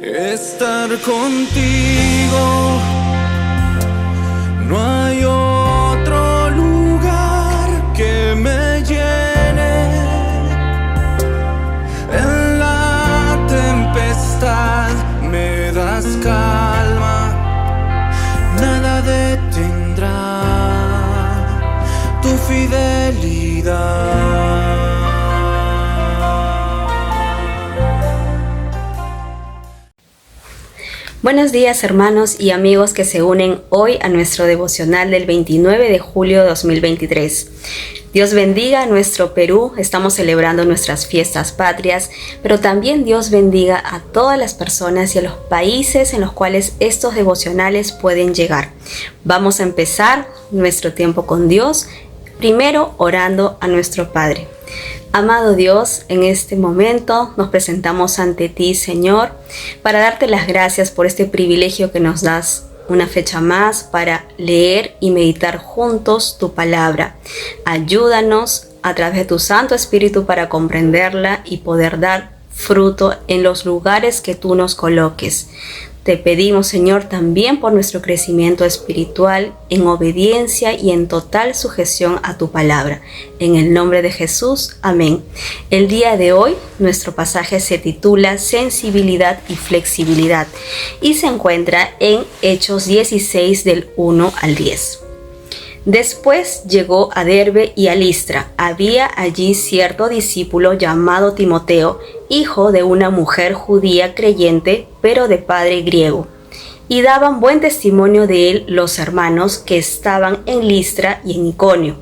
estar contigo. No hay otro lugar que me llene. En la tempestad me das calma, nada detendrá tu fidelidad. Buenos días, hermanos y amigos que se unen hoy a nuestro devocional del 29 de julio de 2023. Dios bendiga a nuestro Perú, estamos celebrando nuestras fiestas patrias, pero también Dios bendiga a todas las personas y a los países en los cuales estos devocionales pueden llegar. Vamos a empezar nuestro tiempo con Dios, primero orando a nuestro Padre. Amado Dios, en este momento nos presentamos ante ti, Señor, para darte las gracias por este privilegio que nos das, una fecha más para leer y meditar juntos tu palabra. Ayúdanos a través de tu Santo Espíritu para comprenderla y poder dar fruto en los lugares que tú nos coloques. Te pedimos, Señor, también por nuestro crecimiento espiritual en obediencia y en total sujeción a tu palabra. En el nombre de Jesús, amén. El día de hoy, nuestro pasaje se titula Sensibilidad y Flexibilidad y se encuentra en Hechos 16 del 1 al 10. Después llegó a Derbe y a Listra. Había allí cierto discípulo llamado Timoteo, hijo de una mujer judía creyente, pero de padre griego. Y daban buen testimonio de él los hermanos que estaban en Listra y en Iconio.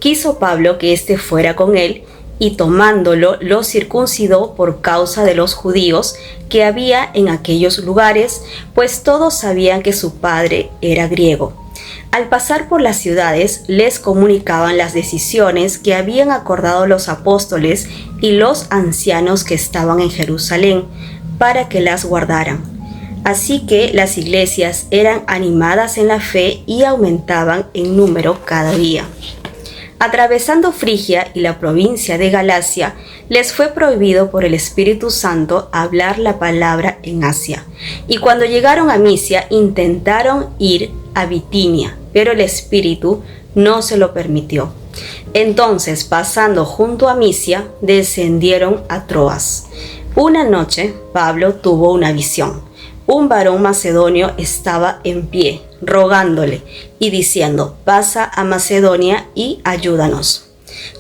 Quiso Pablo que éste fuera con él, y tomándolo lo circuncidó por causa de los judíos que había en aquellos lugares, pues todos sabían que su padre era griego. Al pasar por las ciudades, les comunicaban las decisiones que habían acordado los apóstoles y los ancianos que estaban en Jerusalén, para que las guardaran. Así que las iglesias eran animadas en la fe y aumentaban en número cada día. Atravesando Frigia y la provincia de Galacia, les fue prohibido por el Espíritu Santo hablar la palabra en Asia. Y cuando llegaron a Misia, intentaron ir a Bitinia, pero el Espíritu no se lo permitió. Entonces, pasando junto a Misia, descendieron a Troas. Una noche, Pablo tuvo una visión. Un varón macedonio estaba en pie, rogándole y diciendo: pasa a Macedonia y ayúdanos.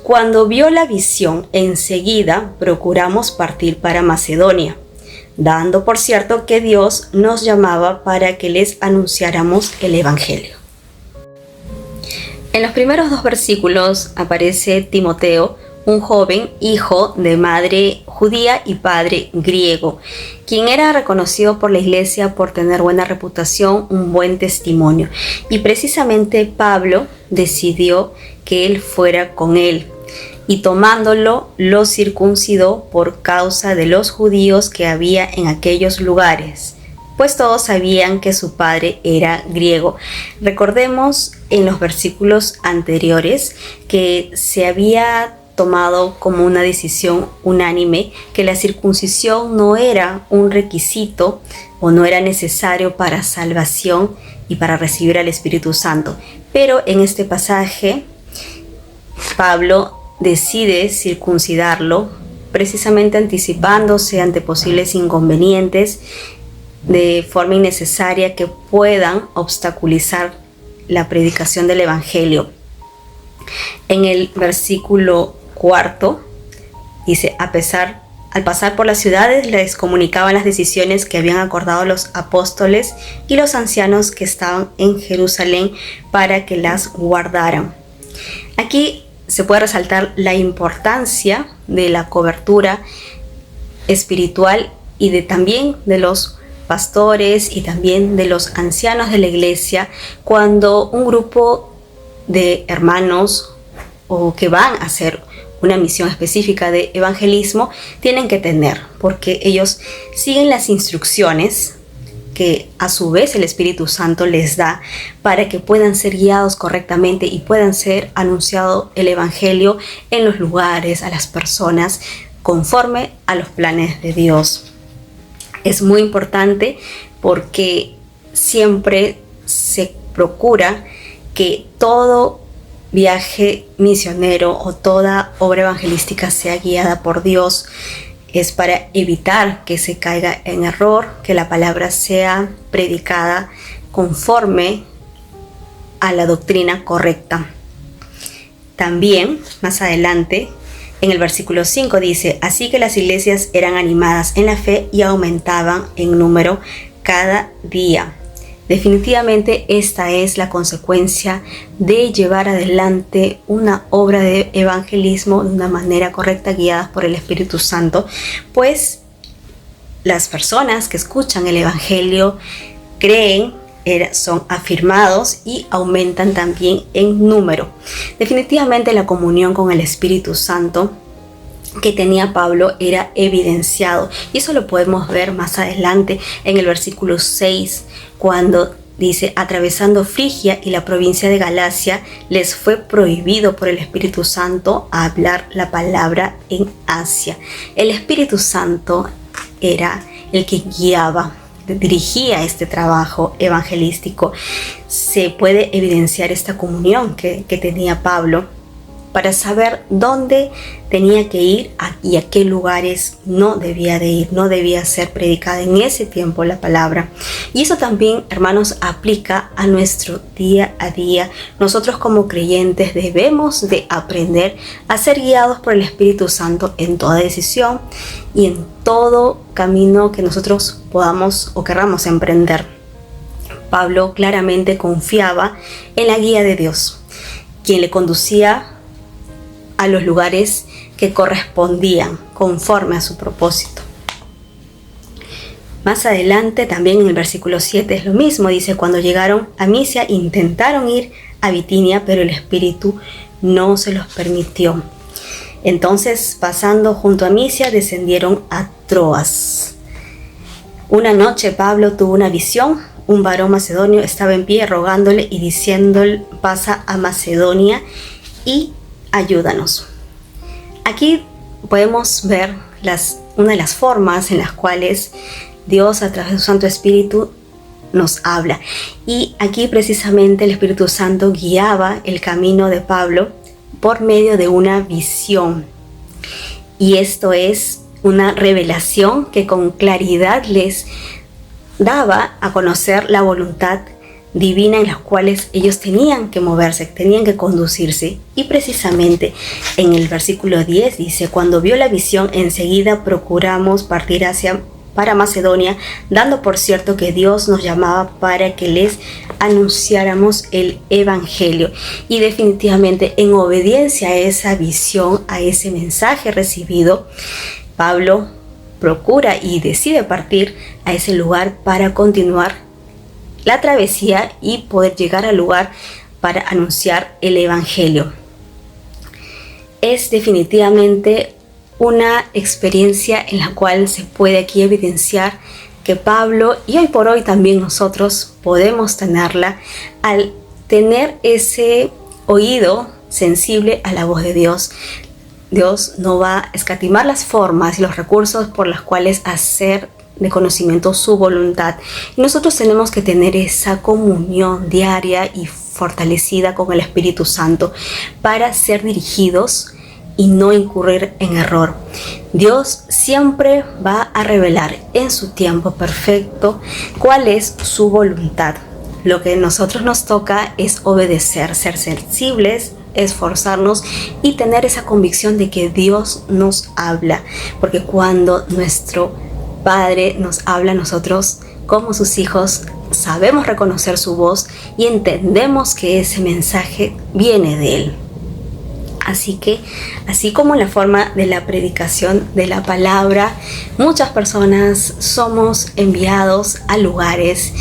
Cuando vio la visión, enseguida procuramos partir para Macedonia, dando por cierto que Dios nos llamaba para que les anunciáramos el Evangelio. En los primeros 2 versículos aparece Timoteo, un joven hijo de madre judía y padre griego, quien era reconocido por la iglesia por tener buena reputación, un buen testimonio. Y precisamente Pablo decidió que él fuera con él, y tomándolo lo circuncidó por causa de los judíos que había en aquellos lugares, pues todos sabían que su padre era griego. Recordemos en los versículos anteriores que se había tomado como una decisión unánime que la circuncisión no era un requisito o no era necesario para salvación y para recibir al Espíritu Santo. Pero en este pasaje, Pablo decide circuncidarlo, precisamente anticipándose ante posibles inconvenientes de forma innecesaria que puedan obstaculizar la predicación del Evangelio. En el versículo 4 dice: al pasar por las ciudades les comunicaban las decisiones que habían acordado los apóstoles y los ancianos que estaban en Jerusalén para que las guardaran. Aquí se puede resaltar la importancia de la cobertura espiritual y también de los pastores y también de los ancianos de la iglesia cuando un grupo de hermanos o que van a hacer una misión específica de evangelismo tienen que tener, porque ellos siguen las instrucciones que a su vez el Espíritu Santo les da para que puedan ser guiados correctamente y puedan ser anunciado el Evangelio en los lugares, a las personas, conforme a los planes de Dios. Es muy importante porque siempre se procura que todo viaje misionero o toda obra evangelística sea guiada por Dios. Es para evitar que se caiga en error, que la palabra sea predicada conforme a la doctrina correcta. También, más adelante, en el versículo 5 dice: así que las iglesias eran animadas en la fe y aumentaban en número cada día. Definitivamente esta es la consecuencia de llevar adelante una obra de evangelismo de una manera correcta, guiadas por el Espíritu Santo, pues las personas que escuchan el evangelio creen, son afirmados y aumentan también en número. Definitivamente la comunión con el Espíritu Santo que tenía Pablo era evidenciado, y eso lo podemos ver más adelante en el versículo 6, cuando dice: atravesando Frigia y la provincia de Galacia, les fue prohibido por el Espíritu Santo hablar la palabra en Asia. El Espíritu Santo era el que guiaba, dirigía este trabajo evangelístico. Se puede evidenciar esta comunión que tenía Pablo para saber dónde tenía que ir y a qué lugares no debía de ir, no debía ser predicada en ese tiempo la palabra. Y eso también, hermanos, aplica a nuestro día a día. Nosotros como creyentes debemos de aprender a ser guiados por el Espíritu Santo en toda decisión y en todo camino que nosotros podamos o querramos emprender. Pablo claramente confiaba en la guía de Dios, quien le conducía a los lugares que correspondían conforme a su propósito. Más adelante, también en el versículo 7 es lo mismo. Dice: cuando llegaron a Misia intentaron ir a Bitinia, pero el Espíritu no se los permitió. Entonces, pasando junto a Misia, descendieron a Troas. Una noche Pablo tuvo una visión. Un varón macedonio estaba en pie rogándole y diciéndole: pasa a Macedonia y ayúdanos. Aquí podemos ver una de las formas en las cuales Dios, a través de su Santo Espíritu, nos habla. Y aquí precisamente el Espíritu Santo guiaba el camino de Pablo por medio de una visión. Y esto es una revelación que con claridad les daba a conocer la voluntad divina en las cuales ellos tenían que moverse, tenían que conducirse. Y precisamente en el versículo 10 dice: cuando vio la visión, enseguida procuramos partir para Macedonia, dando por cierto que Dios nos llamaba para que les anunciáramos el evangelio. Y definitivamente, en obediencia a esa visión, a ese mensaje recibido, Pablo procura y decide partir a ese lugar para continuar la travesía y poder llegar al lugar para anunciar el evangelio. Es definitivamente una experiencia en la cual se puede aquí evidenciar que Pablo, y hoy por hoy también nosotros, podemos tenerla al tener ese oído sensible a la voz de Dios. Dios no va a escatimar las formas y los recursos por las cuales hacer de conocimiento su voluntad. Y nosotros tenemos que tener esa comunión diaria y fortalecida con el Espíritu Santo para ser dirigidos y no incurrir en error. Dios siempre va a revelar en su tiempo perfecto cuál es su voluntad. Lo que a nosotros nos toca es obedecer, ser sensibles, esforzarnos y tener esa convicción de que Dios nos habla, porque cuando nuestro Padre nos habla, nosotros como sus hijos sabemos reconocer su voz y entendemos que ese mensaje viene de Él. Así que, así como en la forma de la predicación de la palabra, muchas personas somos enviados a lugares,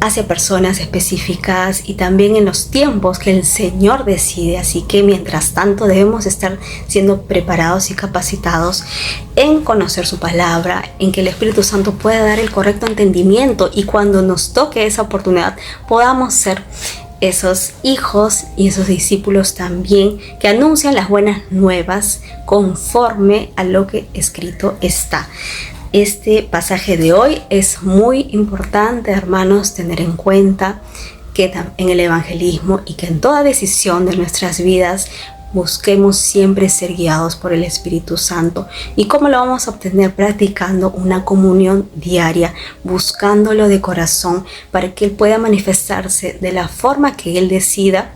hacia personas específicas y también en los tiempos que el Señor decide. Así que mientras tanto debemos estar siendo preparados y capacitados en conocer su palabra, en que el Espíritu Santo pueda dar el correcto entendimiento y cuando nos toque esa oportunidad podamos ser esos hijos y esos discípulos también que anuncian las buenas nuevas conforme a lo que escrito está. Este pasaje de hoy es muy importante, hermanos, tener en cuenta que en el evangelismo y que en toda decisión de nuestras vidas busquemos siempre ser guiados por el Espíritu Santo. ¿Y cómo lo vamos a obtener? Practicando una comunión diaria, buscándolo de corazón para que Él pueda manifestarse de la forma que Él decida,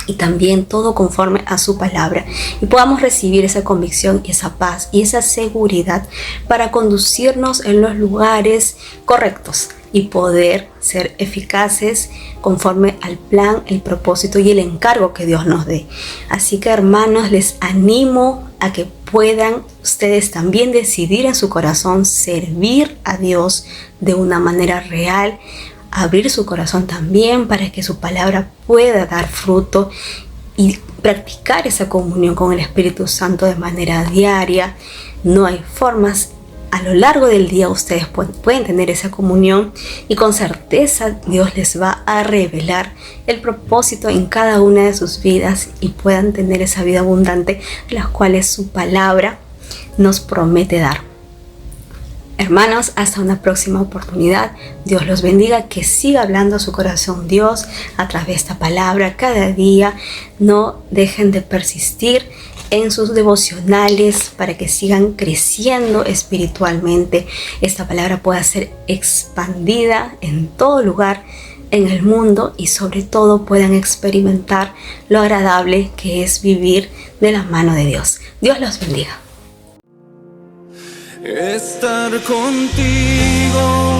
y también todo conforme a su palabra, y podamos recibir esa convicción y esa paz y esa seguridad para conducirnos en los lugares correctos y poder ser eficaces conforme al plan, el propósito y el encargo que Dios nos dé. Así que, hermanos, les animo a que puedan ustedes también decidir en su corazón servir a Dios de una manera real, abrir su corazón también para que su palabra pueda dar fruto y practicar esa comunión con el Espíritu Santo de manera diaria. No hay formas. A lo largo del día ustedes pueden tener esa comunión y con certeza Dios les va a revelar el propósito en cada una de sus vidas y puedan tener esa vida abundante, las cuales su palabra nos promete dar. Hermanos, hasta una próxima oportunidad. Dios los bendiga, que siga hablando a su corazón Dios a través de esta palabra cada día. No dejen de persistir en sus devocionales para que sigan creciendo espiritualmente. Esta palabra pueda ser expandida en todo lugar en el mundo y sobre todo puedan experimentar lo agradable que es vivir de la mano de Dios. Dios los bendiga. Estar contigo.